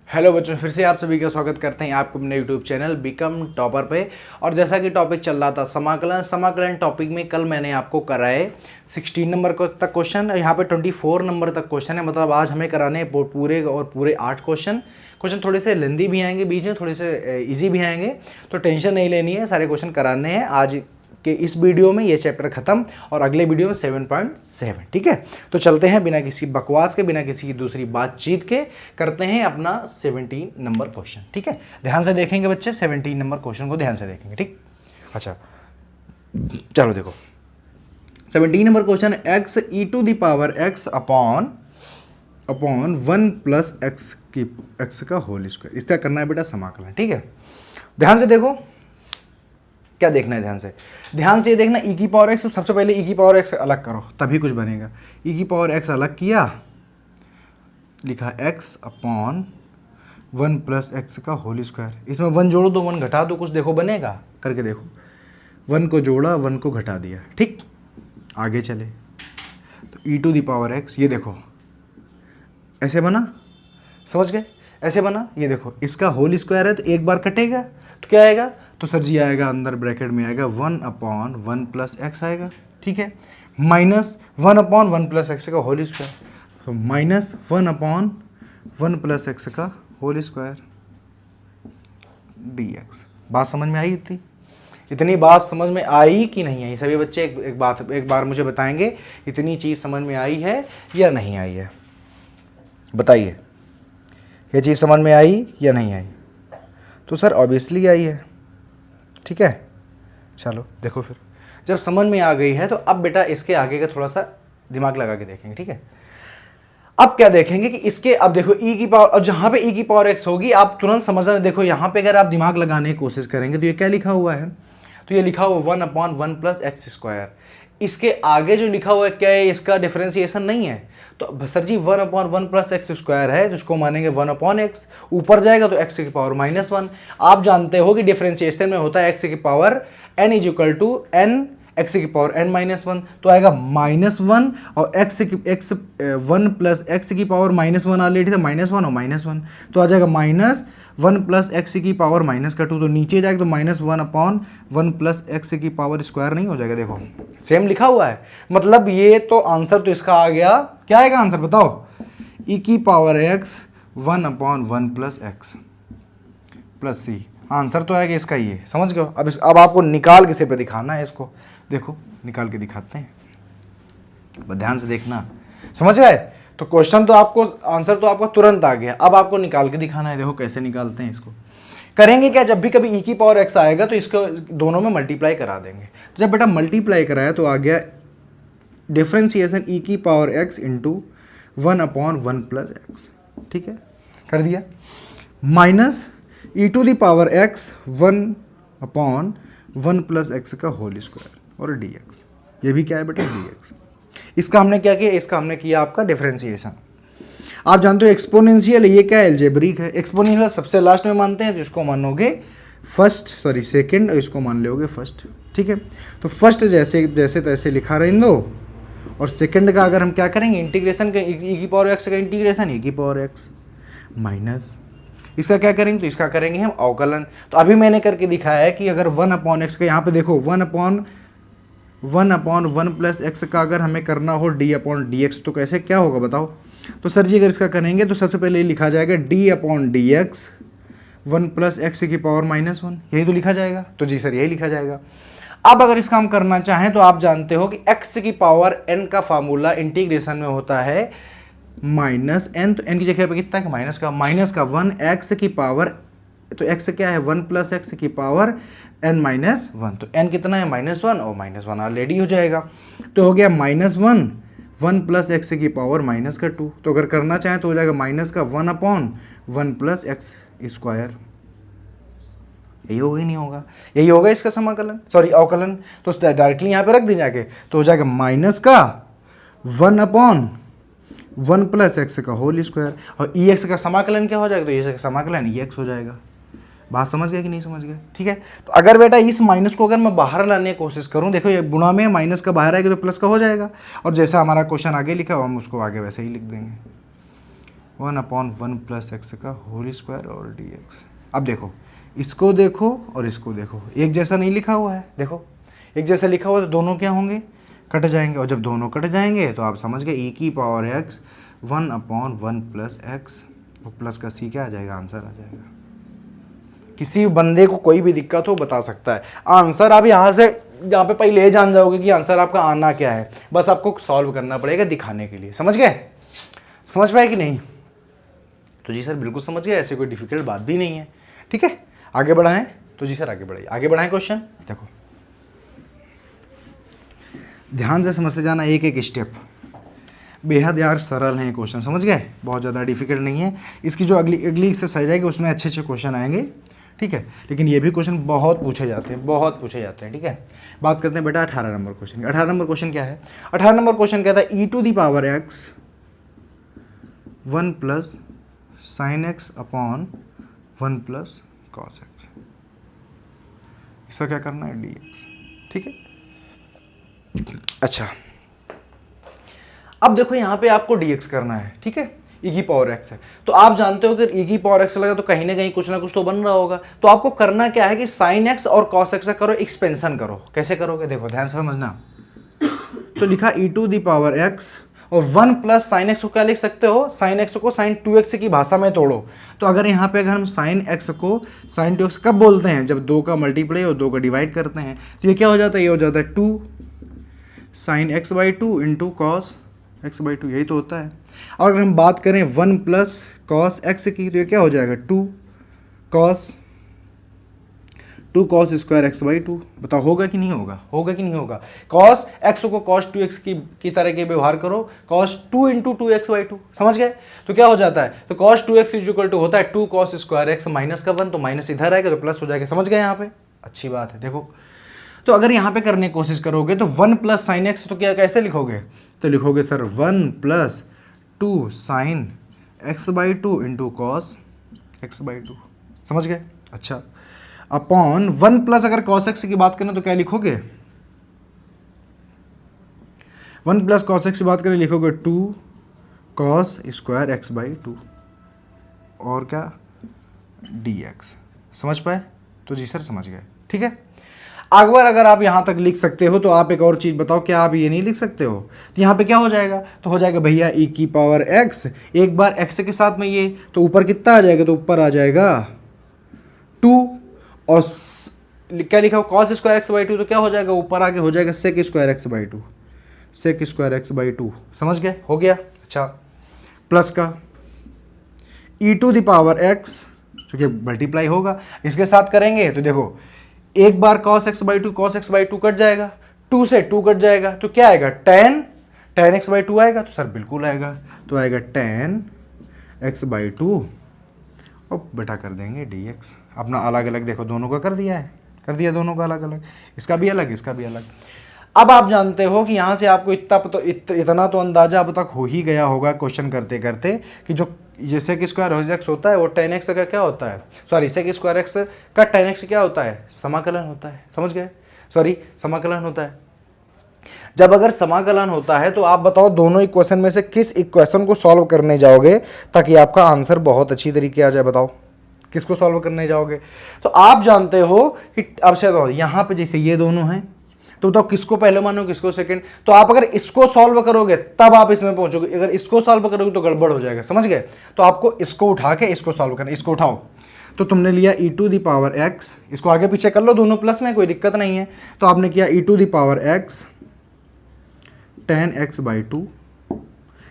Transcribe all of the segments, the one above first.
Hello बच्चों, फिर से आप सभी का स्वागत करते हैं आपको अपने यूट्यूब चैनल बिकम टॉपर पे। और जैसा कि टॉपिक चल रहा था समाकलन टॉपिक में कल मैंने आपको कराए 16 नंबर को तक क्वेश्चन, यहाँ पे 24 नंबर तक क्वेश्चन है। मतलब आज हमें कराने पूरे और पूरे 8 क्वेश्चन थोड़े से लेंदी भी आएंगे, बीच में थोड़े से इजी भी आएंगे, तो टेंशन नहीं लेनी है, सारे क्वेश्चन कराने हैं आज कि इस वीडियो में ये चैप्टर खत्म और अगले वीडियो में 7.7। ठीक है, तो चलते हैं बिना किसी बकवास के, बिना किसी की दूसरी बातचीत के करते हैं अपना 17 नंबर क्वेश्चन। ठीक है, ध्यान से देखेंगे बच्चे, 17 नंबर क्वेश्चन को ध्यान से देखेंगे। ठीक, अच्छा चलो देखो 17 number question, x e⁻x upon 1 plus x का होल स्क्वायर, इसका करना है बेटा समाकलन। ठीक है, ध्यान से देखो क्या देखना है, ध्यान से ये देखना। e⁻x, सबसे पहले e⁻x अलग करो तभी कुछ बनेगा। e⁻x अलग किया, लिखा x अपॉन 1 प्लस x का होल स्क्वायर। इसमें 1 जोड़ो तो 1 घटा दो, कुछ देखो बनेगा, करके देखो। 1 को जोड़ा, 1 को घटा दिया। ठीक, आगे चले तो e⁻x, ये देखो ऐसे बना, समझ गए, ऐसे बना। ये देखो इसका होल स्क्वायर है तो एक बार कटेगा तो क्या आएगा, तो सर जी आएगा अंदर ब्रैकेट में आएगा 1 अपॉन 1 प्लस एक्स आएगा। ठीक है, माइनस 1 अपॉन 1 प्लस एक्स का होल स्क्वायर, तो माइनस 1 अपॉन 1 प्लस एक्स का होल स्क्वायर dx। बात समझ में आई? इतनी बात समझ में आई कि नहीं आई? सभी बच्चे एक बार मुझे बताएंगे इतनी चीज़ समझ में आई है या नहीं आई है, बताइए। ये चीज़ समझ में आई या नहीं आई? तो सर ऑब्वियसली आई है। ठीक है, चलो देखो फिर जब समझ में आ गई है तो अब बेटा इसके आगे का थोड़ा सा दिमाग लगा के देखेंगे। ठीक है, अब क्या देखेंगे कि इसके, अब देखो e की पावर, और जहां पे e की पावर x होगी आप तुरंत समझना। देखो यहाँ पे अगर आप दिमाग लगाने की कोशिश करेंगे तो ये क्या लिखा हुआ है, तो ये लिखा हुआ 1 अपॉन 1 प्लस एक्स स्क्वायर। इसके आगे जो लिखा हुआ है क्या है, इसका डिफरेंशिएशन नहीं है। तो सर जी 1 अपॉन 1 प्लस एक्स स्क्वायर है तो इसको मानेंगे 1 अपॉन एक्स, ऊपर जाएगा तो एक्स की पावर -1। आप जानते हो कि डिफरेंशिएशन में होता है एक्स की power n is equal to n x की पावर n-1, तो आएगा -1 और x 1 प्लस एक्स की पावर -1 ऑलरेडी था, -1 और -1 तो आ जाएगा -1 प्लस एक्स की पावर -2, तो नीचे जाएगा तो -1 अपॉन 1 प्लस एक्स की पावर स्क्वायर नहीं हो जाएगा। देखो सेम लिखा हुआ है, मतलब ये तो आंसर तो इसका आ गया। क्या आएगा आंसर बताओ, e⁻x 1 upon 1 plus x plus C, answer तो आएगा इसका ये, समझ गए। अब आपको निकाल के सिर पे दिखाना है इसको, देखो निकाल के दिखाते हैं, ध्यान से देखना, समझ गए। तो क्वेश्चन तो आपको, आंसर तो आपका तुरंत आ गया, अब आपको निकाल के दिखाना है। देखो कैसे निकालते हैं इसको, करेंगे क्या, जब भी कभी e⁻x आएगा तो इसको दोनों में मल्टीप्लाई करा देंगे। तो जब बेटा मल्टीप्लाई कराया तो आ गया differentiation e⁻x into 1 upon 1 plus x. ठीक है, कर दिया, minus e⁻x 1 upon 1 plus x का होल स्क्वायर और dx। ये भी क्या है बेटा, dx। इसका हमने क्या किया, इसका हमने किया आपका डिफरेंशिएशन। आप जानते हो एक्सपोनेंशियल, ये क्या है, अलजेब्रिक है। एक्सपोनेंशियल सबसे लास्ट में मानते हैं तो इसको मानोगे सेकंड, और इसको मान लोगे फर्स्ट। ठीक है, तो फर्स्ट जैसे तैसे लिखा रहे दो, और सेकंड का अगर हम क्या करेंगे, इंटीग्रेशन का, e⁻x का इंटीग्रेशन e⁻x माइनस इसका क्या करेंगे, तो इसका करेंगे हम अवकलन। तो अभी मैंने करके दिखाया है कि अगर 1 अपॉन एक्स का, यहाँ पे देखो 1 अपॉन 1 प्लस एक्स का अगर हमें करना हो d अपॉन dx, तो कैसे क्या होगा बताओ। तो सर जी अगर इसका करेंगे तो सबसे पहले लिखा जाएगा d upon dx 1 plus x की पावर -1, यही तो लिखा जाएगा। तो जी सर यही लिखा जाएगा। अब अगर इसका हम करना चाहें तो आप जानते हो कि x की पावर n का फार्मूला इंटीग्रेशन में होता है -n, तो n की जगह पे कितना है, माइनस का 1 x की पावर, तो x क्या है 1 प्लस एक्स की पावर n-1, तो n कितना है -1 और -1 ऑलरेडी हो जाएगा, तो हो गया -1 1 प्लस एक्स की पावर -2। तो अगर करना चाहें तो हो जाएगा माइनस का 1 अपॉन 1 प्लस एक्स स्क्वायर। यही होगा, नहीं होगा, यही होगा इसका समाकलन, सॉरी अवकलन। तो डायरेक्टली यहाँ पे रख दें जाके, तो हो जाएगा माइनस का 1 अपॉन 1 प्लस एक्स का होल स्क्वायर, और e x का समाकलन क्या हो जाएगा, तो e x का समाकलन e x हो जाएगा। बात समझ गए कि नहीं समझ गए? ठीक है, तो अगर बेटा इस माइनस को अगर मैं बाहर लाने की कोशिश करूं, देखो ये गुणा में माइनस का बाहर आएगा तो प्लस का हो जाएगा, और जैसा हमारा क्वेश्चन आगे लिखा हो हम उसको आगे वैसे ही लिख देंगे। 1/1 + x का होल स्क्वायर और dx। अब देखो, इसको देखो और इसको देखो, एक जैसा नहीं लिखा हुआ है। देखो एक जैसा लिखा हुआ है तो दोनों क्या होंगे, कट जाएंगे, और जब दोनों कट जाएंगे तो आप समझ गए e⁻x 1/1 + x और प्लस का c क्या आ जाएगा, आंसर आ जाएगा। किसी बंदे को कोई भी दिक्कत हो बता सकता है, आंसर आप यहाँ पे पहले ये जान जाओगे कि आंसर आपका आना क्या है, बस आपको सॉल्व करना पड़ेगा दिखाने के लिए। समझ गए, समझ पाए कि नहीं? तो जी सर बिल्कुल समझ गए, ऐसे कोई डिफिकल्ट बात भी नहीं है। ठीक है, आगे बढ़ाएं। तो जी सर आगे बढ़ाइए, आगे बढ़ाएं क्वेश्चन। देखो ध्यान से समझते जाना, एक एक स्टेप, बेहद यार सरल है क्वेश्चन, समझ गए, बहुत ज़्यादा डिफिकल्ट नहीं है। इसकी जो अगली एक्सरसाइज आएगी उसमें अच्छे अच्छे क्वेश्चन आएंगे। ठीक है, लेकिन ये भी क्वेश्चन बहुत पूछे जाते हैं, बहुत पूछे जाते हैं। ठीक है, बात करते हैं बेटा 18 नंबर क्वेश्चन। 18 नंबर क्वेश्चन क्या है? 18 नंबर क्वेश्चन कहता है e⁻x 1 + sin x / 1 + cos x। इसका क्या करना है, dx। ठीक है, अच्छा अब देखो यहाँ पे आपको dx करना है। ठीक है, e⁻x है, तो आप जानते हो कि e⁻x लगा तो कहीं ना कहीं कुछ ना कुछ तो बन रहा होगा। तो आपको करना क्या है कि sin x और cos x का करो एक्सपेंशन करो। कैसे करोगे, देखो ध्यान से समझना। तो लिखा e⁻x और 1 + sin x को क्या लिख सकते हो, sin x को sin 2x की भाषा में तोड़ो। तो अगर यहाँ पे अगर हम sin x को sin 2x कब बोलते हैं, जब 2 का मल्टीप्लाई और 2 का डिवाइड करते हैं, तो ये क्या हो जाता है, ये हो जाता है 2 sin x/2 × cos x/2, यही तो होता है। और अगर हम बात करें 1 + cos x की, तो ये क्या हो जाएगा 2 cos स्क्वायर x/2। बताओ होगा कि नहीं होगा, होगा कि नहीं होगा? cos x को cos 2x की तरह के व्यवहार करो, cos 2 × 2x/2, समझ गए? तो क्या हो जाता है, तो cos 2x = होता है 2 cos स्क्वायर x -1, तो माइनस इधर आएगा तो प्लस हो जाएगा। समझ गए यहाँ पे? अच्छी बात है। देखो तो अगर यहाँ पे करने की कोशिश करोगे तो 1 + sin x, तो क्या कैसे लिखोगे, तो लिखोगे sir 1 + 2 sin x/2 × cos x/2। समझ गए? अच्छा, अपॉन 1 + अगर cos x की बात करें तो क्या लिखोगे, 1 + cos x की बात करें लिखोगे 2 cos स्क्वायर x/2 और क्या dx। समझ पाए? तो जी सर समझ गए। ठीक है, अगर आप यहाँ तक लिख सकते हो तो आप एक और चीज़ बताओ, क्या आप ये नहीं लिख सकते हो? तो यहाँ पे क्या हो जाएगा, तो हो जाएगा भैया e⁻x, एक बार x के साथ में ये, तो ऊपर कितना आ जाएगा, तो ऊपर आ जाएगा 2 और क्या लिखा हो cos स्क्वायर x/2, तो क्या हो जाएगा, ऊपर आके हो जाएगा sec square x/2, sec square x/2। समझ गए? हो गया। अच्छा, प्लस का e⁻x, क्योंकि मल्टीप्लाई होगा, इसके साथ करेंगे तो देखो एक बार cos x/2 कट जाएगा, 2 से 2 कट जाएगा, तो क्या आएगा, tan x/2 आएगा। तो सर बिल्कुल आएगा, तो आएगा tan x/2 और बेटा कर देंगे dx। अपना अलग अलग देखो, दोनों का कर दिया है, कर दिया दोनों का अलग अलग, इसका भी अलग, इसका भी अलग। अब आप जानते हो कि यहाँ से आपको इतना तो अंदाजा अब तक हो ही गया होगा क्वेश्चन करते करते कि जो जैसे कि स्क्वायर x होता है वो tan x का क्या होता है, सॉरी sec स्क्वायर x का tan x क्या होता है, समाकलन होता है। समझ गए? सॉरी समाकलन होता है। जब अगर समाकलन होता है तो आप बताओ दोनों इक्वेशन में से किस इक्वेशन को सॉल्व करने जाओगे ताकि आपका आंसर बहुत अच्छी तरीके आ जाए, बताओ किसको सॉल्व करने जाओगे? तो आप जानते हो कि अब से यहाँ पे जैसे ये दोनों हैं, तो बताओ किसको पहले मानो किसको सेकंड। तो आप अगर इसको सॉल्व करोगे तब आप इसमें पहुंचोगे, अगर इसको सॉल्व करोगे तो गड़बड़ हो जाएगा। समझ गए? तो आपको इसको उठा के इसको सॉल्व करना। इसको उठाओ, तो तुमने लिया e⁻x, इसको आगे पीछे कर लो, दोनों प्लस में, कोई दिक्कत नहीं है। तो आपने किया e⁻x tan x/2,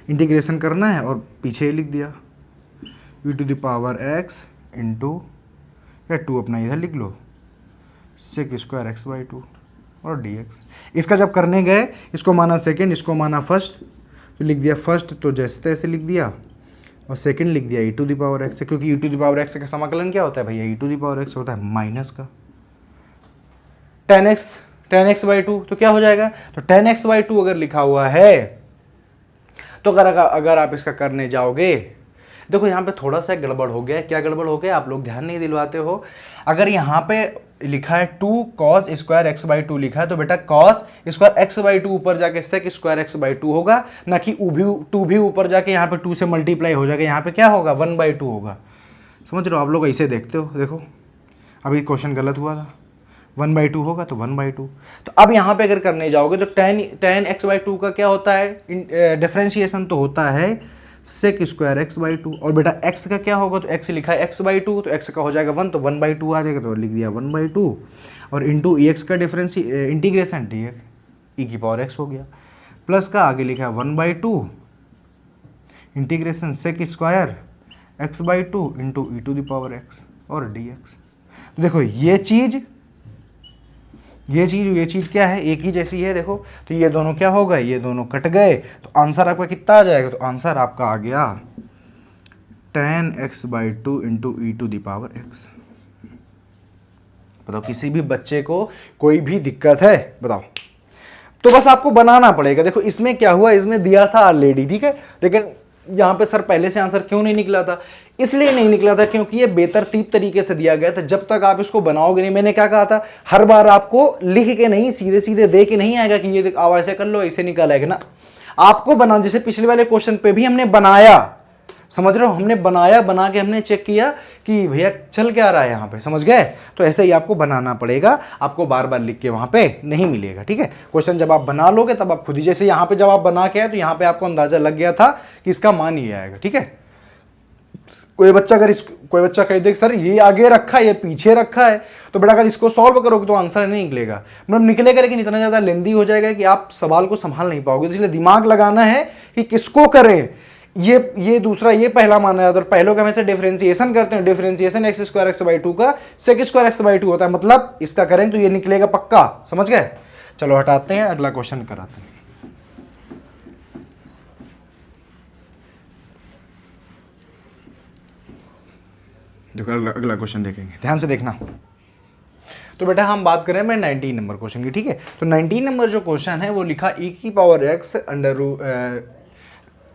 इंटीग्रेशन करना है और पीछे लिख दिया e⁻x इंटू या 2 अपना इधर लिख लो sec स्क्वायर x/2 और dx। इसका जब करने गए, इसको माना सेकंड, इसको माना फर्स्ट, तो लिख दिया फर्स्ट तो जैसे तैसे लिख दिया, और सेकंड लिख दिया e⁻x, क्योंकि e⁻x का समाकलन क्या होता है भैया, e⁻x होता है माइनस का tan x/2, तो क्या हो जाएगा, तो tan x/2 अगर लिखा हुआ है तो अगर आप इसका करने जाओगे, देखो यहाँ पे थोड़ा सा गड़बड़ हो गया। क्या गड़बड़ हो गया, आप लोग ध्यान नहीं दिलवाते हो। अगर यहाँ पे लिखा है 2 cos स्क्वायर एक्स बाई 2 लिखा है, तो बेटा cos स्क्वायर एक्स बाई 2 ऊपर जाके sec स्क्वायर एक्स बाई 2 होगा, ना कि 2 भी ऊपर जाके यहाँ पे 2 से मल्टीप्लाई हो जाएगा, यहाँ पे क्या होगा 1/2 होगा। समझ रहे हो, आप लोग ऐसे देखते हो, देखो अभी क्वेश्चन गलत हुआ था, 1/2 होगा तो 1/2। तो अब यहाँ पे अगर करने जाओगे तो tan एक्स बाई 2 का क्या होता है, डिफरेंशिएशन तो होता है सेक स्क्वायर एक्स बाई 2, और बेटा x का क्या होगा, तो x लिखा है एक्स बाई 2, तो x का हो जाएगा 1, तो 1/2 आ जाएगा, तो लिख दिया 1/2, और इंटू एक्स का डिफरेंस इंटीग्रेशन dx e की पावर x हो गया, प्लस का आगे लिखा है 1/2 integration sec square x by 2 into e to the power x और dx। तो देखो ये चीज़ क्या है, एक ही जैसी है, देखो तो ये दोनों क्या हो गए, ये दोनों कट गए, तो आंसर आपका कितना आ जाएगा, तो आंसर आपका आ गया tan x by 2 into e to the power x। बताओ किसी भी बच्चे को कोई भी दिक्कत है, बताओ, तो बस आपको बनाना पड़ेगा। देखो इसमें क्या हुआ, इसमें दिया था ऑलरेडी, ठीक है, लेकिन यहाँ पे सर पहले से आंसर क्यों नहीं निकला था, इसलिए नहीं निकला था क्योंकि ये बेतरतीब तरीके से दिया गया था। जब तक आप इसको बनाओगे नहीं, मैंने क्या कहा था, हर बार आपको लिख के नहीं, सीधे सीधे दे के नहीं आएगा कि ये आओ ऐसे कर लो, ऐसे निकाल आएगा ना, आपको बना, जैसे पिछले वाले क्वेश्चन पे भी हमने बनाया, समझ रहे हो, हमने बनाया, बना के हमने चेक किया कि भैया चल क्या रहा है यहाँ पे, समझ गए, तो ऐसे ही आपको बनाना पड़ेगा, आपको बार बार लिख के वहाँ पे नहीं मिलेगा, ठीक है। क्वेश्चन जब आप बना लोगे तब आप खुद ही, जैसे यहाँ पे जब आप बना के आए तो यहाँ पे आपको अंदाजा लग गया था कि इसका मान ये आएगा, ठीक है। कोई बच्चा कह दे सर ये आगे रखा है, ये पीछे रखा है, तो बेटा अगर इसको सॉल्व करोगे तो आंसर नहीं निकलेगा, मतलब निकलेगा लेकिन इतना ज़्यादा लेंदी हो जाएगा कि आप सवाल को संभाल नहीं पाओगे। तो इसलिए दिमाग लगाना है कि किसको करें, ये दूसरा, ये पहला माना जाता है, और पहलों का हमेशा डिफरेंशिएशन करते हैं, differentiation x square x by 2 का सेक स्क्वायर एक्स बाई 2 होता है, मतलब इसका करें तो ये निकलेगा पक्का, समझ गए। चलो हटाते हैं, अगला क्वेश्चन कराते हैं। देखो अगला क्वेश्चन देखेंगे, ध्यान से देखना। तो बेटा हम बात करें मैं 19 नंबर क्वेश्चन की, ठीक है। तो 19 नंबर जो क्वेश्चन है वो लिखा e की power x under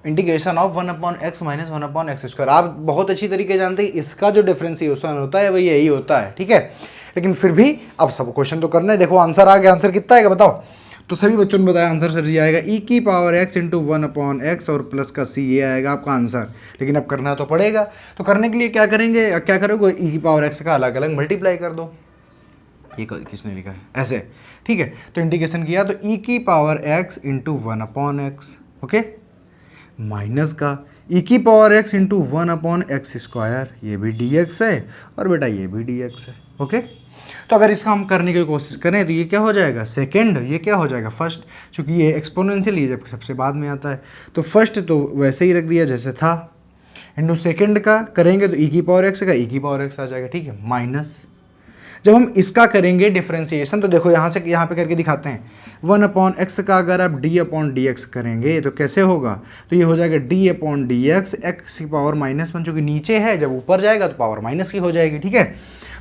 integration of 1/x minus 1/x square. आप बहुत अच्छी तरीके जानते हैं इसका जो डिफरेंशिएशन होता है वो यही होता है, ठीक है, लेकिन फिर भी अब सब क्वेश्चन तो करना है। देखो आंसर आ गया, आंसर कितना आएगा बताओ, तो सभी बच्चों ने बताया आंसर सर जी आएगा e की पावर x इंटू 1/x और प्लस का c, ये आएगा आपका आंसर। लेकिन अब करना तो पड़ेगा, तो करने के लिए क्या करेंगे, क्या करोगे, e की पावर x का अलग अलग मल्टीप्लाई कर दो, ये किसने लिखा है ऐसे, ठीक है। तो इंटीग्रेशन किया तो e की power x into 1/x, okay, minus का e की power x into 1/x square, ये भी dx है और बेटा ये भी dx है, ओके। तो अगर इसका हम करने की कोशिश करें तो ये क्या हो जाएगा सेकंड, ये क्या हो जाएगा फर्स्ट, क्योंकि ये एक्सपोनेंशियल ये जब सबसे बाद में आता है, तो फर्स्ट तो वैसे ही रख दिया जैसे था, इंटू सेकंड का करेंगे तो e की पावर x का e की पावर x आ जाएगा, ठीक है, माइनस जब हम इसका करेंगे डिफरेंशिएशन, तो देखो यहाँ से यहाँ पे करके दिखाते हैं, 1/x का अगर आप d/dx करेंगे तो कैसे होगा, तो ये हो जाएगा d/dx x की पावर -1, जो कि नीचे है, जब ऊपर जाएगा तो पावर माइनस की हो जाएगी, ठीक है।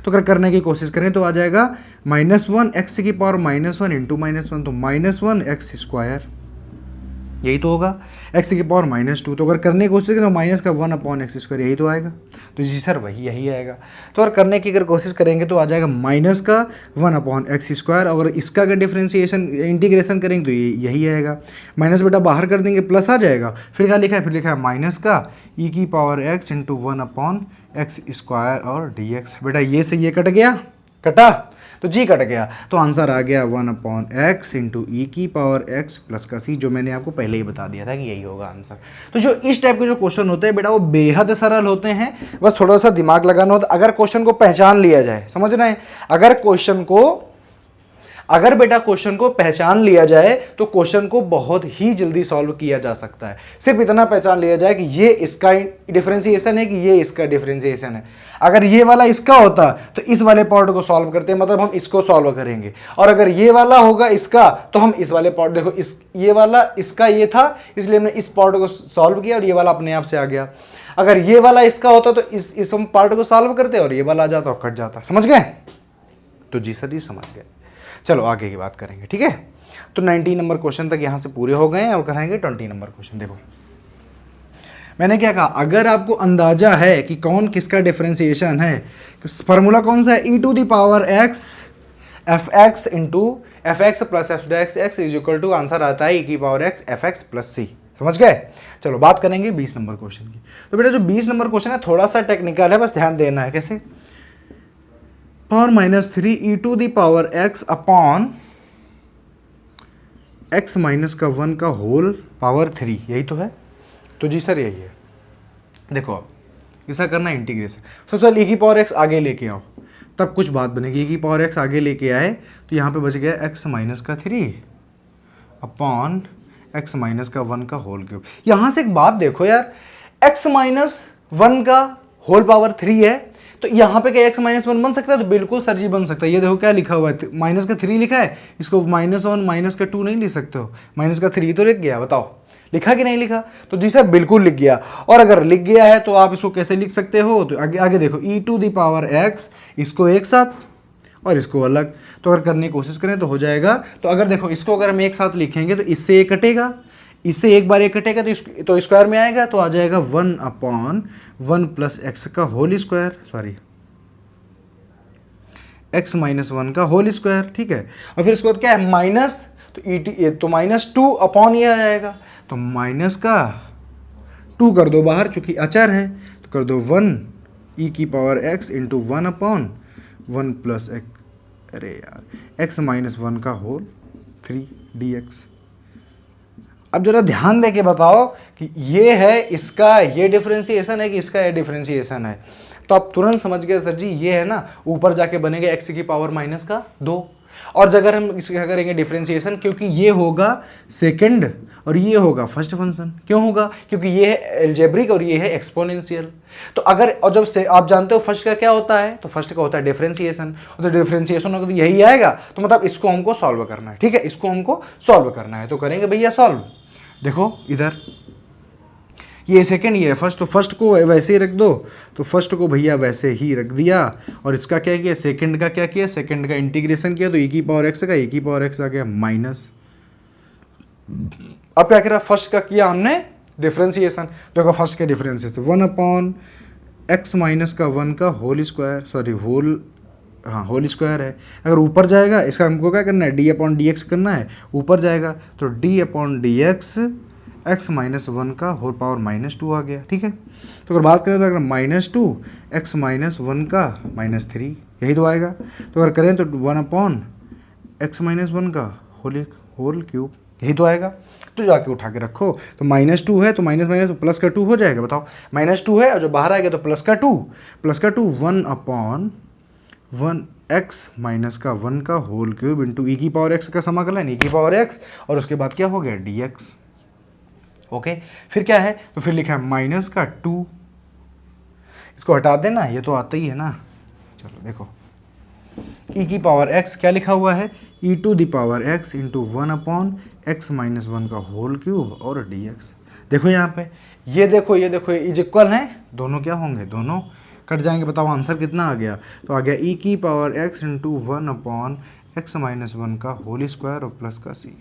तो अगर करने की कोशिश करें तो आ जाएगा -1 x की पावर -1 इंटू -1, तो -1x स्क्वायर, यही तो होगा, x की पावर -2, तो अगर करने की कोशिश करें तो माइनस का 1/x स्क्वायर, यही तो आएगा, तो जी सर वही यही आएगा। तो अगर करने की अगर कोशिश करेंगे तो आ जाएगा माइनस का 1/x स्क्वायर, अगर इसका अगर डिफरेंशिएशन इंटीग्रेशन करेंगे तो ये यही आएगा, माइनस बेटा बाहर कर देंगे प्लस आ जाएगा, फिर क्या लिखा है, फिर लिखा है माइनस का e की power x into 1/x square और dx, बेटा ये से ये कट गया, कटा तो जी कट गया, तो आंसर आ गया 1/x इंटू ई की पावर x प्लस का c, जो मैंने आपको पहले ही बता दिया था कि यही होगा आंसर। तो जो इस टाइप के जो क्वेश्चन होते हैं बेटा वो बेहद सरल होते हैं, बस थोड़ा सा दिमाग लगाना होता है। अगर क्वेश्चन को पहचान लिया जाए, समझ रहे हैं, अगर बेटा क्वेश्चन को पहचान लिया जाए तो क्वेश्चन को बहुत ही जल्दी सॉल्व किया जा सकता है। सिर्फ इतना पहचान लिया जाए कि ये इसका डिफरेंशिएशन है कि ये इसका डिफरेंशिएशन है। अगर ये वाला इसका होता तो इस वाले पार्ट को सॉल्व करते हैं, मतलब हम इसको सॉल्व करेंगे, और अगर ये वाला होगा इसका तो हम इस वाले पार्ट, देखो ये वाला इसका ये था इसलिए हमने इस पार्ट को सॉल्व किया और ये वाला अपने आप से आ गया। अगर ये वाला इसका होता तो इस हम पार्ट को सॉल्व करते और ये वाला आ जाता और कट जाता, समझ गए। तो जी सर जी समझ गए। चलो आगे की बात करेंगे, ठीक है। तो 19 नंबर क्वेश्चन तक यहाँ से पूरे हो गए हैं और कराएंगे 20 नंबर क्वेश्चन। देखो मैंने क्या कहा, अगर आपको अंदाजा है कि कौन किसका डिफरेंशिएशन है, फॉर्मूला कौन सा है, e to the power x f x into f x plus f x x is equal to, answer आता है ई की power x f x plus C. समझ गए? चलो बात करेंगे 20 नंबर क्वेश्चन की। तो बेटा जो 20 नंबर क्वेश्चन है थोड़ा सा टेक्निकल है, बस ध्यान देना है। कैसे? Power minus 3 e to the power x upon x minus का 1 का होल पावर 3, यही तो है। तो जी सर यही है। देखो अब ऐसा करना है इंटीग्रेशन, सबसे पहले ई की पावर एक्स आगे लेके आओ, तब कुछ बात बनेगी। ई की पावर एक्स आगे लेके आए तो यहाँ पे बच गया एक्स माइनस का 3 अपॉन एक्स माइनस का 1 का होल क्यूब। यहाँ से एक बात देखो यार, एक्स माइनस 1 का होल पावर 3 है, तो यहाँ पे क्या एक्स माइनस 1 बन सकता है? तो बिल्कुल सर जी बन सकता है। ये देखो क्या लिखा हुआ है, माइनस का 3 लिखा है, इसको माइनस 1 माइनस का 2 नहीं लिख सकते हो, माइनस का 3 तो लिख गया। बताओ लिखा कि नहीं लिखा? तो जी सर बिल्कुल लिख गया। और अगर लिख गया है तो आप इसको कैसे लिख सकते हो? तो आगे आगे देखो, ई टू द पावर एक्स, इसको एक साथ और इसको अलग, तो अगर करने की कोशिश करें तो हो जाएगा। तो अगर देखो इसको अगर हम एक साथ लिखेंगे तो इससे एक कटेगा, इससे एक बार एक कटेगा तो स्क्वायर में आएगा, तो आ जाएगा 1 अपॉन 1 प्लस एक्स का whole square, sorry x minus 1 का होल स्क्वायर। ठीक है, और फिर इसके बाद क्या है माइनस, तो ई टी तो माइनस 2 अपॉन ये आ जाएगा, तो माइनस का 2 कर दो बाहर, चूंकि अचर है तो कर दो 1 ई की power x into 1 upon 1 plus x, अरे यार एक्स माइनस 1 का होल 3 डी एक्स। अब जरा ध्यान दे के बताओ कि ये है इसका ये डिफरेंशिएशन है कि इसका ये डिफरेंशिएशन है। तो आप तुरंत समझ गए सर जी ये है ना, ऊपर जाके बनेगा एक्स की पावर माइनस का 2, और अगर हम इसका करेंगे डिफरेंशिएशन, क्योंकि ये होगा सेकंड और ये होगा फर्स्ट फंक्शन। क्यों होगा? क्योंकि ये है एल्जेब्रिक और ये है एक्सपोनेंशियल। तो अगर, और जब से आप जानते हो फर्स्ट का क्या होता है, तो फर्स्ट का होता है डिफरेंशिएशन, और तो डिफरेंशिएशन होगा तो यही आएगा, तो मतलब इसको हमको सॉल्व करना है। ठीक है, इसको हमको सॉल्व करना है, तो करेंगे भैया सॉल्व। देखो इधर ये सेकंड, ये फर्स्ट, तो फर्स्ट को वैसे ही रख दो, तो फर्स्ट को भैया वैसे ही रख दिया, और इसका क्या किया, सेकंड का क्या किया, सेकंड का इंटीग्रेशन किया, तो ई की पावर एक्स का ई की पावर एक्स आ गया माइनस। अब क्या करा, फर्स्ट का किया हमने डिफरेंशिएशन, देखो फर्स्ट का डिफरेंशिएशन 1 अपॉन एक्स माइनस का 1 का होल स्क्वायर, सॉरी होल, हाँ होल स्क्वायर है। अगर ऊपर जाएगा इसका हमको क्या करना है, डी अपॉन डी एक्स करना है, ऊपर जाएगा तो D upon D x x minus 1 का होल पावर माइनस 2 आ गया। ठीक है, तो अगर बात करें तो अगर माइनस 2 एक्स माइनस 1 का माइनस 3, यही तो आएगा। तो अगर करें तो 1 अपॉन एक्स माइनस 1 का होल क्यूब, यही तो आएगा। तो जाके उठा के रखो, तो माइनस 2 है तो माइनस माइनस तो प्लस का 2 हो जाएगा। बताओ माइनस 2 है और जो बाहर आएगा तो प्लस का 2 1 अपॉन 1 एक्स माइनस का 1 का होल क्यूब इंटू ई की पावर एक्स का समाकलन, ई की पावर एक्स, और उसके बाद क्या हो गया डी एक्स। ओके, फिर क्या है, तो फिर लिखा है माइनस का 2, इसको हटा देना, ये तो आता ही है ना। चलो देखो ई की पावर एक्स क्या लिखा हुआ है, e to the power x into 1 upon x minus 1 का होल क्यूब और डी एक्स। देखो यहाँ पे ये देखो ये इज इक्वल है, दोनों क्या होंगे, दोनों कट जाएंगे। बताओ आंसर कितना आ गया, तो आ गया ई की power x into 1 upon x minus 1 का होल स्क्वायर और प्लस का सी।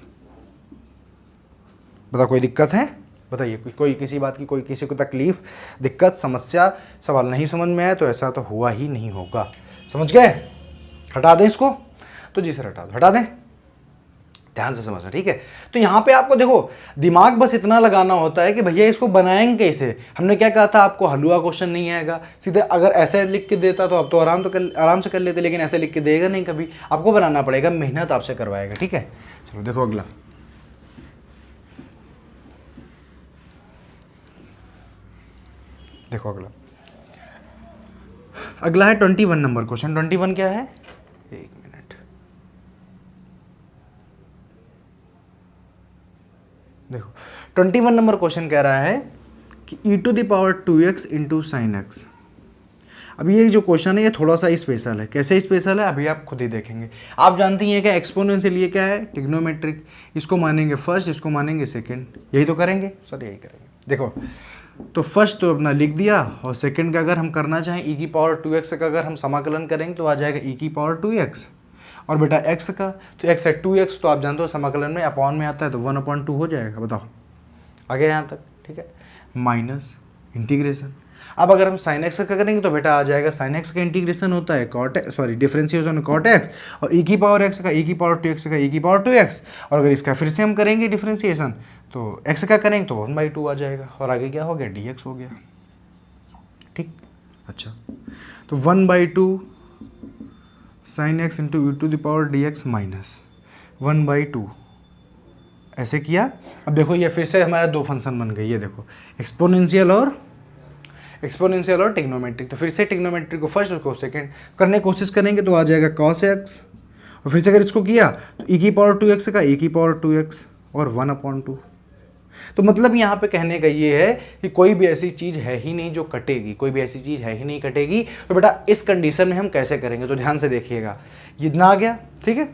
बताओ कोई दिक्कत है, बताइए कोई किसी बात की, कोई किसी को तकलीफ, दिक्कत, समस्या, सवाल नहीं समझ में आया तो ऐसा तो हुआ ही नहीं होगा। समझ गए? हटा दें इसको, तो जी सर हटा दो, हटा दें, ध्यान से समझना। ठीक है, तो यहाँ पे आपको देखो दिमाग बस इतना लगाना होता है कि भैया इसको बनाएंगे कैसे। हमने क्या कहा था आपको, हलवा क्वेश्चन नहीं आएगा सीधे, अगर ऐसे लिख के देता तो आप तो आराम से कर लेते, लेकिन ऐसे लिख के देगा नहीं कभी, आपको बनाना पड़ेगा, मेहनत आपसे करवाएगा। ठीक है, चलो देखो अगला, देखो अगला है 21 नंबर क्वेश्चन। 21 क्या है, एक मिनट, देखो 21 नंबर क्वेश्चन कह रहा है कि e to the power 2x into sine x. अब ये जो क्वेश्चन है ये थोड़ा सा स्पेशल है। कैसे स्पेशल है अभी आप खुद ही देखेंगे। आप जानती हैं क्या एक्सपोनेंशियल ये क्या है, ट्रिग्नोमेट्रिक, इसको मानेंगे फर्स्ट, इसको मानेंगे सेकंड, यही तो करेंगे सर, यही करेंगे। देखो तो फर्स्ट तो अपना लिख दिया, और सेकंड का अगर हम करना चाहें ई की पावर 2x का अगर हम समाकलन करेंगे तो आ जाएगा ई की पावर 2x, और बेटा x का तो x है 2x, तो आप जानते हो समाकलन में अपॉन में आता है तो 1/2 हो जाएगा। बताओ आ गया यहाँ तक। ठीक है, माइनस इंटीग्रेशन। अब अगर हम साइन एक्स का करेंगे तो बेटा आ जाएगा साइन एक्स का इंटीग्रेशन होता है cot x, sorry differentiation cot x, और ई की पावर एक्स का ई की पावर 2x का ई की पावर 2x, और अगर इसका फिर से हम करेंगे डिफरेंशिएशन तो एक्स का करेंगे तो 1/2 आ जाएगा, और आगे क्या हो गया dx हो गया। ठीक, अच्छा तो 1/2 sine x into e to the power dx minus 1/2 ऐसे किया। अब देखो ये फिर से हमारा दो फंक्शन बन गए, ये देखो एक्सपोनेंशियल और टिग्नोमेट्रिक। तो फिर से टिग्नोमेट्रिक को फर्स्ट उसको सेकंड करने की कोशिश करेंगे तो आ जाएगा cos x, और फिर से अगर इसको किया तो e की पावर 2x का e की पावर 2x और 1/2। तो मतलब यहाँ पे कहने का ये है कि कोई भी ऐसी चीज़ है ही नहीं जो कटेगी, कोई भी ऐसी चीज़ है ही नहीं कटेगी। तो बेटा इस कंडीशन में हम कैसे करेंगे, तो ध्यान से देखिएगा, ये इतना आ गया, ठीक है,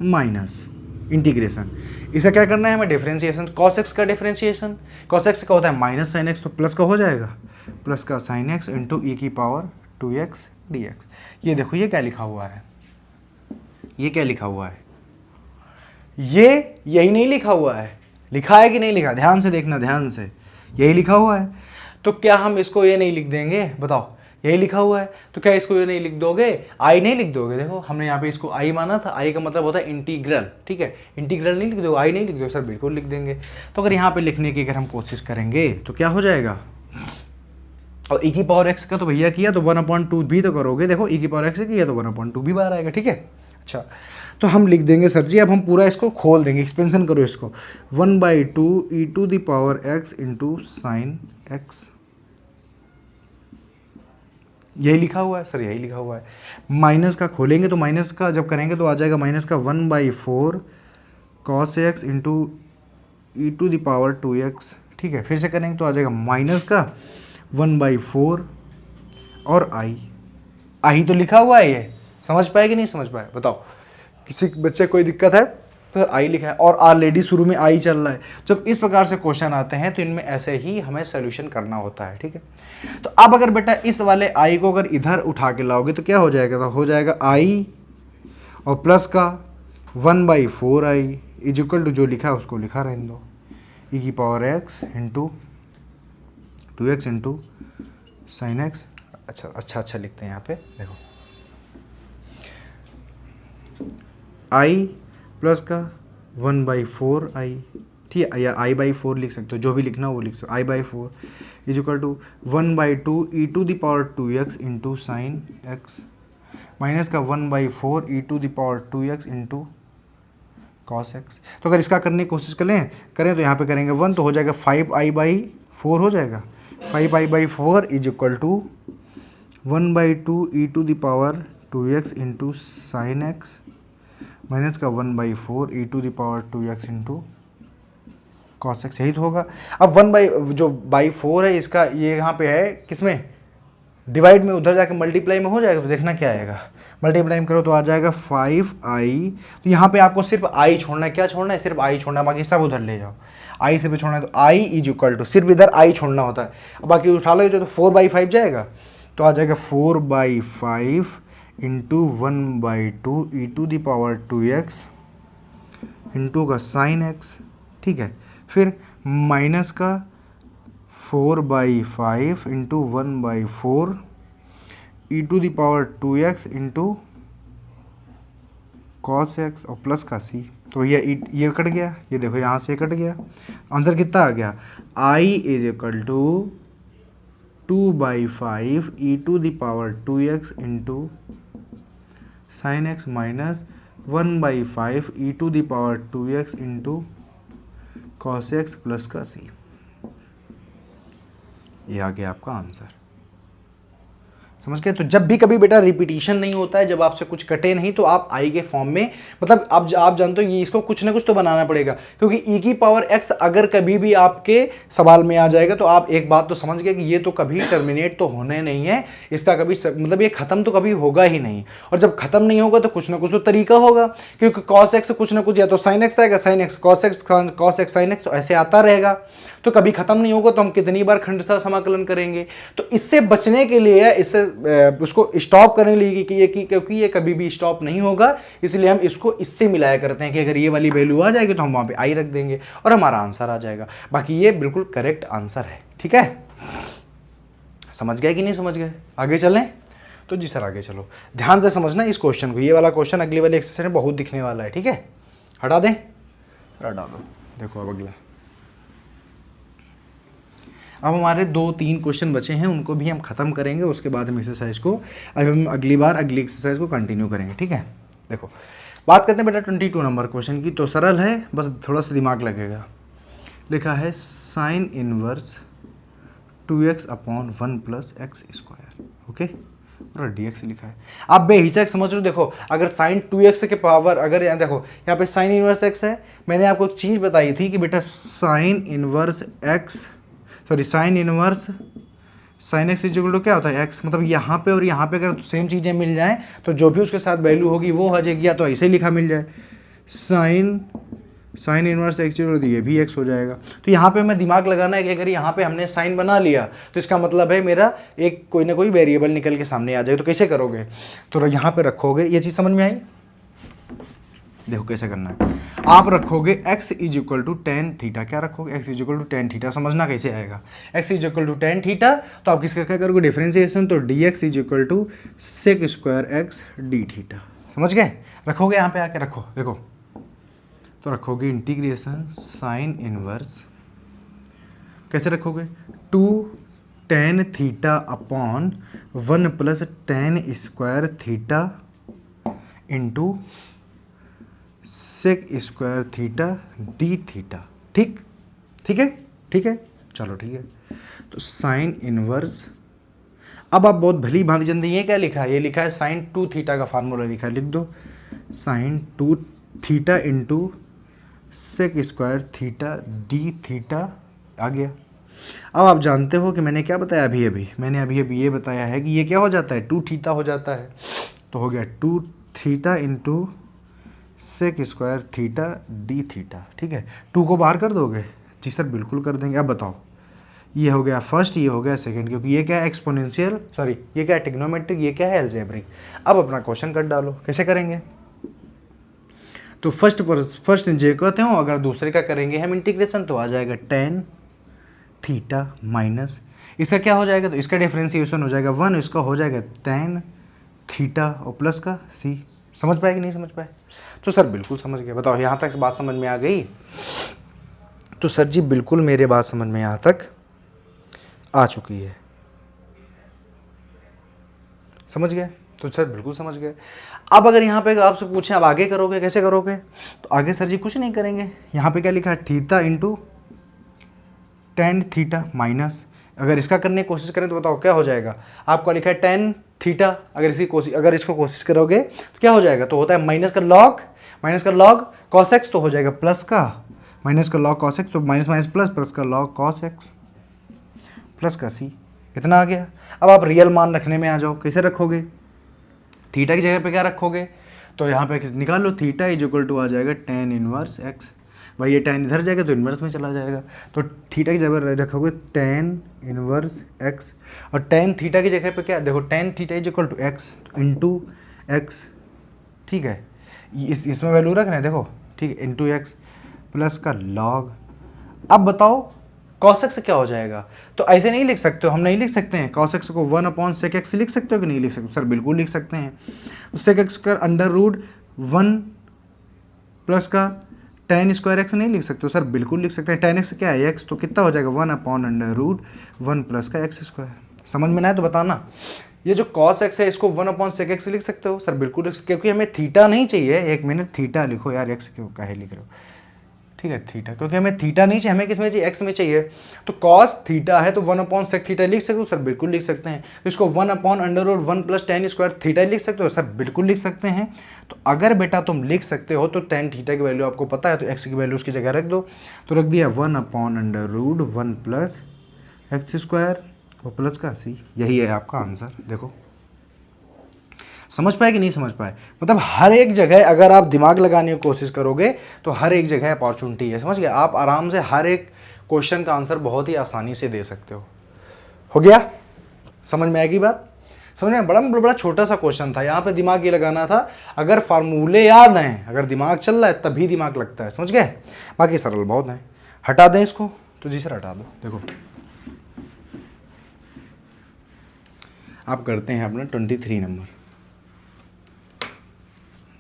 माइनस इंटीग्रेशन, इसका क्या करना है हमें डिफरेंशिएशन, cos x का डिफरेंशिएशन, cos x का होता है माइनस साइन x, तो प्लस का हो जाएगा, प्लस का साइन x इंटू ई की पावर 2x dx। ये देखो ये क्या लिखा हुआ है, ये क्या लिखा हुआ है, ये यही नहीं लिखा हुआ है, लिखा है कि नहीं लिखा, ध्यान से देखना, ध्यान से, यही लिखा हुआ है। तो क्या हम इसको ये नहीं लिख देंगे, बताओ, यही लिखा हुआ है, तो क्या इसको ये नहीं लिख दोगे, आई नहीं लिख दोगे। देखो हमने यहाँ पे इसको आई माना था, आई का मतलब होता है इंटीग्रल, ठीक है, इंटीग्रल नहीं लिख दोगे, आई नहीं लिख दोगे, सर बिल्कुल लिख देंगे। तो अगर यहाँ पे लिखने की अगर हम कोशिश करेंगे तो क्या हो जाएगा, और e की पावर x का तो भैया किया तो 1/2 भी तो करोगे, देखो e की पावर x किया तो 1/2 भी बाहर आएगा, ठीक है। अच्छा तो हम लिख देंगे सर जी, अब हम पूरा इसको खोल देंगे, एक्सपेंशन करो इसको, 1/2 e to the power x into sine x, यही लिखा हुआ है सर, यही लिखा हुआ है। माइनस का खोलेंगे तो माइनस का जब करेंगे तो आ जाएगा माइनस का 1/4 cos x into e to the power 2x, ठीक है, फिर से करेंगे तो आ जाएगा माइनस का 1/4 और आई तो लिखा हुआ है, ये समझ पाए कि नहीं समझ पाए, बताओ, किसी बच्चे कोई दिक्कत है तो आई लिखा है, और ऑलरेडी शुरू में आई चल रहा है। जब इस प्रकार से क्वेश्चन आते हैं तो इनमें ऐसे ही हमें सोल्यूशन करना होता है, ठीक है। तो अब अगर बेटा इस वाले आई को अगर इधर उठा के लाओगे तो क्या हो जाएगा, तो हो जाएगा आई और प्लस का 1/4 आई इज इक्वल टू जो लिखा है उसको लिखा रहने दो, ई की power x into 2x into sine x. अच्छा लिखते हैं यहाँ पे, देखो आई प्लस का 1/4 आई, ठीक है, या i/4 लिख सकते हो, जो भी लिखना हो वो लिख सकते हो, i/4 is equal to 1/2 e to the power 2x into sine x minus का 1/4 e to the power 2x into cos x. तो अगर इसका करने की कोशिश करें तो यहाँ पे करेंगे 1 तो हो जाएगा 5i/4 हो जाएगा, 5i/4 is equal to 1/2 e to the power 2x into sine x minus का 1/4 e to the power 2x into cos x, यही तो होगा। अब 1/4 है इसका, ये यहाँ पे है किसमें, डिवाइड में, उधर जाके मल्टीप्लाई में हो जाएगा, तो देखना क्या आएगा, मल्टीप्लाई करो तो आ जाएगा 5i। तो यहाँ पे आपको सिर्फ i छोड़ना है, क्या छोड़ना है, सिर्फ i छोड़ना है, बाकी सब उधर ले जाओ, i सिर्फ छोड़ना है, तो i इज इक्वल टू सिर्फ इधर i छोड़ना होता है, अब बाकी उठा लो तो 4/5 जाएगा, तो आ जाएगा 4/5 into 1/2 e to the power 2x into का साइन एक्स, ठीक है, फिर माइनस का 4/5 into 1/4 e to the power 2x into cos x और प्लस का c। तो ये कट गया, ये देखो यहाँ से कट गया, आंसर कितना आ गया, i is equal to 2/5 e to the power 2x into sine x minus 1/5 e to the power 2x into cos x plus का c। ये आ गया आपका आंसर, समझ गए। तो जब भी कभी बेटा रिपीटिशन नहीं होता है, जब आपसे कुछ कटे नहीं, तो आप आई के फॉर्म में, मतलब आप जानते हो ये, इसको कुछ ना कुछ तो बनाना पड़ेगा, क्योंकि ई की पावर x अगर कभी भी आपके सवाल में आ जाएगा तो आप एक बात तो समझ गए कि ये तो कभी टर्मिनेट तो होने नहीं है, इसका कभी मतलब ये खत्म तो कभी होगा ही नहीं, और जब खत्म नहीं होगा तो कुछ ना कुछ तो तरीका होगा, क्योंकि कॉस एक्स कुछ ना कुछ, या तो साइन एक्स आएगा, sine x cos x sine x, तो ऐसे आता रहेगा, तो कभी खत्म नहीं होगा, तो हम कितनी बार खंडशः समाकलन करेंगे। तो इससे बचने के लिए, इससे उसको स्टॉप करने के लिए क्योंकि ये कभी भी स्टॉप नहीं होगा, इसलिए हम इसको इससे मिलाया करते हैं कि अगर ये वाली वैल्यू आ जाएगी तो हम वहाँ पे आई रख देंगे और हमारा आंसर आ जाएगा। बाकी ये बिल्कुल करेक्ट आंसर है। ठीक है, समझ गए कि नहीं समझ गए? आगे चलें? तो जी सर आगे चलो, ध्यान से समझना इस क्वेश्चन को। ये वाला क्वेश्चन अगली वाली एक्सरसाइज में बहुत दिखने वाला है। ठीक है, हटा दें? हटा दो। देखो अब अगला, अब हमारे 2-3 क्वेश्चन बचे हैं, उनको भी हम खत्म करेंगे, उसके बाद हम एक्सरसाइज को अब हम अगली बार अगली एक्सरसाइज को कंटिन्यू करेंगे। ठीक है, देखो बात करते हैं बेटा 22 नंबर क्वेश्चन की। तो सरल है, बस थोड़ा सा दिमाग लगेगा। लिखा है sine inverse 2x upon 1 plus x square. Okay, और dx लिखा है। आप बेहिचक समझ लो। देखो अगर साइन 2x के पावर, अगर यहाँ देखो यहाँ पे साइन इनवर्स x है, मैंने आपको एक चीज़ बताई थी कि बेटा sine inverse sine x equal to क्या होता है x, मतलब यहाँ पे और यहाँ पे अगर सेम चीज़ें मिल जाएं तो जो भी उसके साथ वैल्यू होगी वो आ जाएगी, या तो ऐसे लिखा मिल जाए sine inverse x equal to ये भी x हो जाएगा। तो यहाँ पे हमें दिमाग लगाना है कि अगर यहाँ पे हमने साइन बना लिया तो इसका मतलब है मेरा एक कोई ना कोई वेरिएबल निकल के सामने आ जाएगा। तो कैसे करोगे? तो यहाँ पे रखोगे, ये चीज़ समझ में आई? देखो कैसे करना है। आप रखोगे x is equal to tan theta. क्या रखोगे? x is equal to tan theta. समझना कैसे आएगा। x is equal to tan theta, तो आप किसका क्या करोगे? डिफरेंशिएशन। तो dx is equal to sec square x d theta. समझ गए? रखोगे यहाँ पे आके, रखो देखो, तो रखोगे इंटीग्रेशन साइन इनवर्स, कैसे रखोगे? 2 tan theta upon 1 plus tan square theta into sec square theta d theta. ठीक, ठीक है, ठीक है, चलो ठीक है। तो साइन इनवर्स, अब आप बहुत भली भांति जानते हैं ये क्या लिखा है? ये लिखा है साइन 2 थीटा का फार्मूला लिखा है, लिख दो sine 2 theta into sec square theta d theta आ गया। अब आप जानते हो कि मैंने क्या बताया अभी मैंने अभी ये बताया है कि ये क्या हो जाता है? 2 थीटा हो जाता है। तो हो गया 2 theta into sec square theta d theta. ठीक है, 2 को बाहर कर दोगे? जी सर बिल्कुल कर देंगे। अब बताओ, ये हो गया फर्स्ट, ये हो गया सेकंड, क्योंकि ये क्या है? एक्सपोनेंशियल, सॉरी ये क्या है? ट्रिग्नोमेट्रिक, ये क्या है? अलजेब्रिक। अब अपना क्वेश्चन कर डालो। कैसे करेंगे? तो फर्स्ट जे कहते हो, अगर दूसरे का करेंगे हम इंटीग्रेशन तो आ जाएगा टेन थीटा माइनस इसका क्या हो जाएगा? तो इसका डिफरेंशिएशन हो जाएगा 1, इसका हो जाएगा टेन थीटा और प्लस का सी। समझ पाए कि नहीं समझ पाए? तो सर बिल्कुल समझ गए। बताओ यहाँ तक बात समझ में आ गई? तो सर जी बिल्कुल मेरे बात समझ में यहाँ तक आ चुकी है। समझ गए? तो सर बिल्कुल समझ गए। अब अगर यहाँ पे आपसे पूछें अब आगे करोगे, कैसे करोगे? तो आगे सर जी कुछ नहीं करेंगे। यहाँ पे क्या लिखा है? Theta into tan theta minus, अगर इसका करने की कोशिश करें तो बताओ क्या हो जाएगा? आपको लिखा है टेन थीटा, अगर इसको कोशिश करोगे तो क्या हो जाएगा? तो होता है माइनस का लॉग कॉस एक्स, तो हो जाएगा प्लस का माइनस का लॉग कॉस एक्स, तो माइनस माइनस प्लस का लॉग कॉस एक्स प्लस का सी। इतना आ गया। अब आप रियल मान रखने में आ जाओ। कैसे रखोगे? थीटा की जगह पे क्या रखोगे? तो यहाँ पे निकाल लो, थीटा इज इक्वल टू आ जाएगा टेन इनवर्स एक्स। भाई ये टेन इधर जाएगा तो इन्वर्स में चला जाएगा, तो थीटा की जगह रखोगे टेन इनवर्स एक्स, और टेन थीटा की जगह पे क्या? देखो tan theta is equal to x into x. ठीक है, इसमें वैल्यू रख रहे हैं, देखो ठीक है, इंटू एक्स प्लस का लॉग। अब बताओ कॉस एक्स क्या हो जाएगा? तो ऐसे नहीं लिख सकते हो, हम नहीं लिख सकते हैं कॉस एक्स को 1 अपॉन सेक एक्स लिख सकते हो कि नहीं लिख सकते? सर बिल्कुल लिख सकते हैं। सेक एक्स का अंडर रूट 1 प्लस का टेन स्क्वायर एक्स नहीं लिख सकते हो? सर बिल्कुल लिख सकते हैं। टेन एक्स क्या है? एक्स, तो कितना हो जाएगा? 1 अपॉन अंडर रूट 1 प्लस का एक्स स्क्वायर। समझ में ना आए तो बताना। ये जो कॉस एक्स है इसको 1 अपॉन सेक एक्स लिख सकते हो? सर बिल्कुल लिख सकते, क्योंकि हमें थीटा नहीं चाहिए। एक मिनट, थीटा लिखो यार, एक्स क्यों काहे लिख रहे हो? ठीक है थीटा, क्योंकि हमें थीटा नहीं चाहिए, हमें किस में चाहिए? एक्स में चाहिए। तो कॉस थीटा है तो 1 अपॉन सेक थीटा लिख सकते हो? सर बिल्कुल लिख सकते हैं। तो इसको 1 upon under root 1 plus tan square theta लिख सकते हो? सर बिल्कुल लिख सकते हैं। तो अगर बेटा तुम लिख सकते हो तो टेन थीटा की वैल्यू आपको पता है, तो एक्स की वैल्यू उसकी जगह रख दो। तो रख दिया 1 upon under root 1 plus x square और प्लस का सी। यही है आपका आंसर। देखो समझ पाए कि नहीं समझ पाए? मतलब हर एक जगह अगर आप दिमाग लगाने की कोशिश करोगे तो हर एक जगह अपॉर्चुनिटी है। समझ गए? आप आराम से हर एक क्वेश्चन का आंसर बहुत ही आसानी से दे सकते हो। हो गया? समझ में आएगी बात? समझ में, बड़ा बड़ा छोटा सा क्वेश्चन था, यहाँ पे दिमाग ये लगाना था, अगर फार्मूले याद हैं, अगर दिमाग चल रहा है तभी दिमाग लगता है, समझ गए। बाकी सरल बहुत हैं। हटा दें इसको, तो जी सर हटा दो। देखो आप करते हैं अपना 23 नंबर,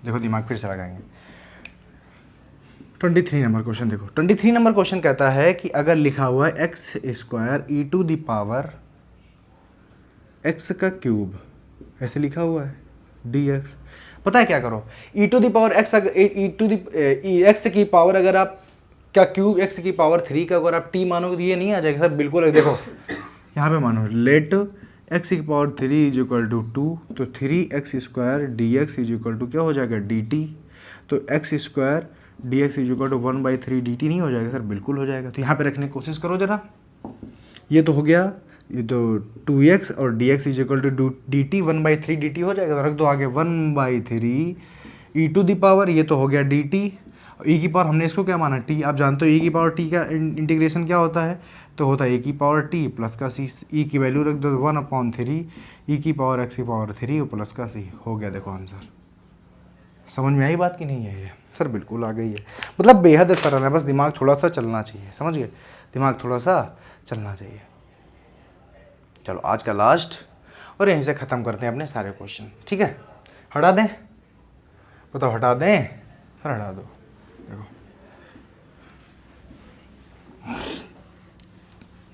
देखो दिमाग फिर से लगाएंगे। 23 नंबर क्वेश्चन देखो। 23 नंबर क्वेश्चन कहता है कि अगर लिखा हुआ है x square e to the power x का क्यूब, ऐसे लिखा हुआ है डी एक्स। पता है क्या करो, e to the power x, e to the x की पावर अगर आप क्या क्यूब एक्स की पावर 3 का अगर आप टी मानोगे तो ये नहीं आ जाएगा सर, बिल्कुल। देखो यहाँ पे मानो लेट एक्स की पावर 3 इज इक्वल टू 2, तो 3x square d x is equal to क्या हो जाएगा डी टी। तो x square d x is equal to 1/3 d t नहीं हो जाएगा सर, बिल्कुल हो जाएगा। तो यहाँ पे रखने की कोशिश करो जरा, ये तो हो गया, ये तो 2x और d x is equal to d t 1/3 d t हो जाएगा। तो रख दो आगे 1/3 ई टू द पावर, ये तो हो गया डी टी, ई की पावर हमने इसको क्या माना टी। आप जानते हो ई की पावर टी का इंटीग्रेशन क्या होता है, तो होता है ए की पावर टी प्लस का सी। ई की वैल्यू रख दो 1/3 ई की पावर एक्स की पावर 3 प्लस का सी, हो गया। देखो आंसर। समझ में आई बात कि नहीं है ये सर? बिल्कुल आ गई है, मतलब बेहद सरल है, बस दिमाग थोड़ा सा चलना चाहिए, समझ गए, दिमाग थोड़ा सा चलना चाहिए। चलो आज का लास्ट, और यहीं से ख़त्म करते हैं अपने सारे क्वेश्चन, ठीक है। हटा दें, बताओ हटा दें सर? हटा दो।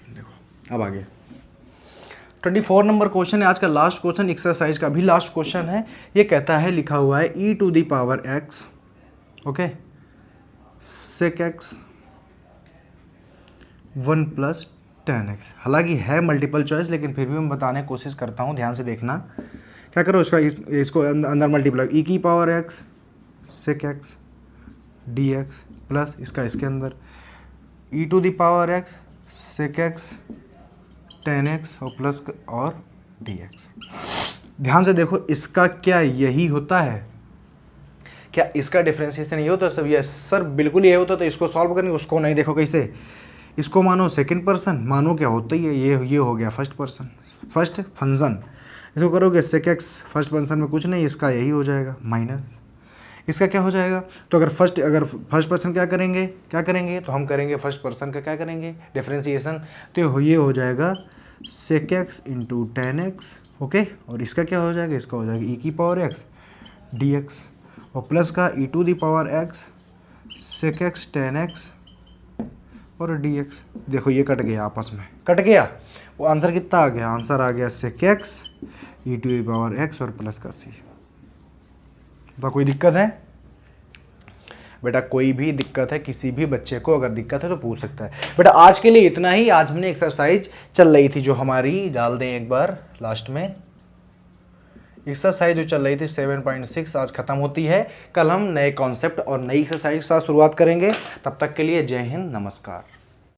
देखो अब आगे 24 नंबर क्वेश्चन है, आज का लास्ट क्वेश्चन, एक्सरसाइज का भी लास्ट क्वेश्चन है। ये कहता है, लिखा हुआ है e to the power x, okay, sec x 1 + 10x। हालांकि है मल्टीपल चॉइस, लेकिन फिर भी मैं बताने की कोशिश करता हूँ, ध्यान से देखना। क्या करो, इसको अंदर मल्टीप्लाई, ई की power x sec x d x plus इसका इसके अंदर e to the power x sec x 10x और प्लस और dx। ध्यान से देखो, इसका क्या यही होता है? क्या इसका डिफरेंशिएशन नहीं होता सब? ये सर बिल्कुल ये होता, तो इसको सॉल्व करनी, उसको नहीं। देखो कैसे, इसको मानो सेकंड पर्सन, मानो क्या होता ही है, ये हो गया फर्स्ट पर्सन, फर्स्ट फंक्शन। इसको करोगे सेक एक्स फर्स्ट पर्सन में कुछ नहीं, इसका यही हो जाएगा माइनस, इसका क्या हो जाएगा। तो अगर फर्स्ट पर्सन क्या करेंगे, तो हम करेंगे फर्स्ट पर्सन का क्या करेंगे, डिफरेंशिएशन। तो ये हो जाएगा सेक एक्स इंटू 10x, ओके। और इसका क्या हो जाएगा, इसका हो जाएगा ई की पावर एक्स डी एक्स, और प्लस का e to the power x sec x 10x और dx। देखो ये कट गया, आपस में कट गया। वो आंसर कितना आ गया, आंसर आ गया sec x e to the power x और प्लस का सी। तो कोई दिक्कत है बेटा? कोई भी दिक्कत है, किसी भी बच्चे को अगर दिक्कत है तो पूछ सकता है। बेटा आज के लिए इतना ही। आज हमने एक्सरसाइज चल रही थी जो हमारी, डाल दें एक बार लास्ट में, एक्सरसाइज जो चल रही थी 7.6 आज खत्म होती है। कल हम नए कॉन्सेप्ट और नई एक्सरसाइज के साथ शुरुआत करेंगे। तब तक के लिए जय हिंद, नमस्कार।